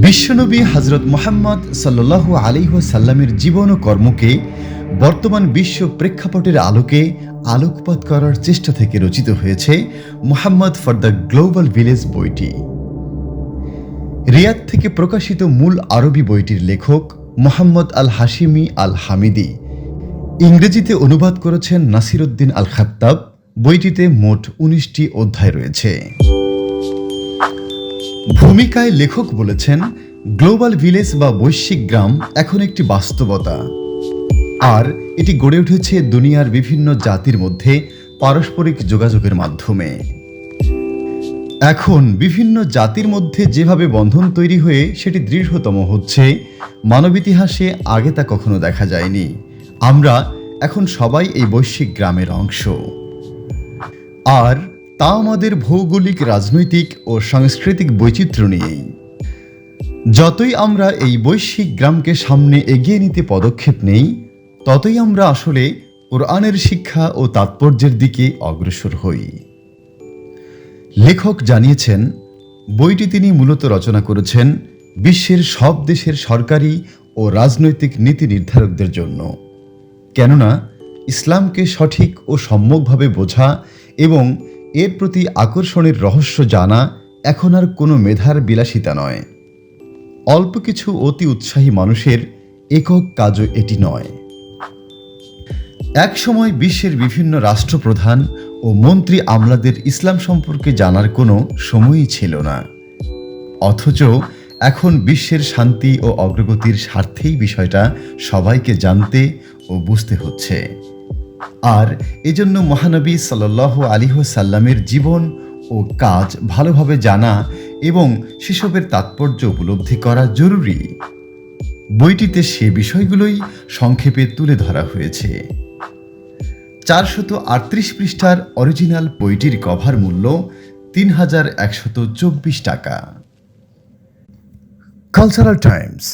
বিশ্বনবী হযরত মুহাম্মদ সাল্লাল্লাহু আলাইহি ওয়াসাল্লামের জীবন ও কর্মকে বর্তমান বিশ্ব প্রেক্ষাপটের আলোকে আলোকপাত করার চেষ্টা থেকে রচিত হয়েছে Muhammad for the global village বইটি। রিয়াদ থেকে প্রকাশিত মূল আরবি বইটির লেখক মুহাম্মদ আল হাশিমি আল হামিদি, ইংরেজিতে অনুবাদ করেছেন নাসিরউদ্দিন আল খাত্তাব। বইটিতে মোট ১৯টি অধ্যায় রয়েছে। ভূমিকায় লেখক বলেছেন, গ্লোবাল ভিলেজ বা বৈশ্বিক গ্রাম এখন একটি বাস্তবতা, আর এটি গড়ে উঠেছে দুনিয়ার বিভিন্ন জাতির মধ্যে পারস্পরিক যোগাযোগের মাধ্যমে। এখন বিভিন্ন জাতির মধ্যে যেভাবে বন্ধন তৈরি হয়ে সেটি দৃঢ়তম হচ্ছে, মানব ইতিহাসে আগে তা কখনো দেখা যায়নি। আমরা এখন সবাই এই বৈশ্বিক গ্রামের অংশ, আর তা আমাদের ভৌগোলিক, রাজনৈতিক ও সাংস্কৃতিক বৈচিত্র্য নিয়েই। যতই আমরা এই বৈশ্বিক গ্রামকে সামনে এগিয়ে নিতে পদক্ষেপ নেই, ততই আমরা আসলে কোরআনের শিক্ষা ও তাৎপর্যের দিকে অগ্রসর হই। লেখক জানিয়েছেন, বইটি তিনি মূলত রচনা করেছেন বিশ্বের সব দেশের সরকারি ও রাজনৈতিক নীতি নির্ধারকদের জন্য, কেননা ইসলামকে সঠিক ও সম্যকভাবে বোঝা এবং এর প্রতি আকর্ষণের রহস্য জানা এখন আর কোনো মেধার বিলাসিতা নয়। অল্প কিছু অতি উৎসাহী মানুষের একক কাজও এটি নয়। একসময় বিশ্বের বিভিন্ন রাষ্ট্রপ্রধান ও মন্ত্রী আমলাদের ইসলাম সম্পর্কে জানার কোনো সময়ই ছিল না, অথচ এখন বিশ্বের শান্তি ও অগ্রগতির স্বার্থেই বিষয়টা সবাইকে জানতে ও বুঝতে হচ্ছে। আর এজন্য মহানবী সাল্লাল্লাহু আলাইহি ওয়াসাল্লামের জীবন ও কাজ ভালোভাবে জানা এবং সেসবের তাৎপর্য উপলব্ধি করা জরুরি। বইটিতে সে বিষয়গুলোই সংক্ষেপে তুলে ধরা হয়েছে। 438 পৃষ্ঠার অরিজিনাল বইটির কভার মূল্য ৩,১২৪ টাকা। Cultural Times.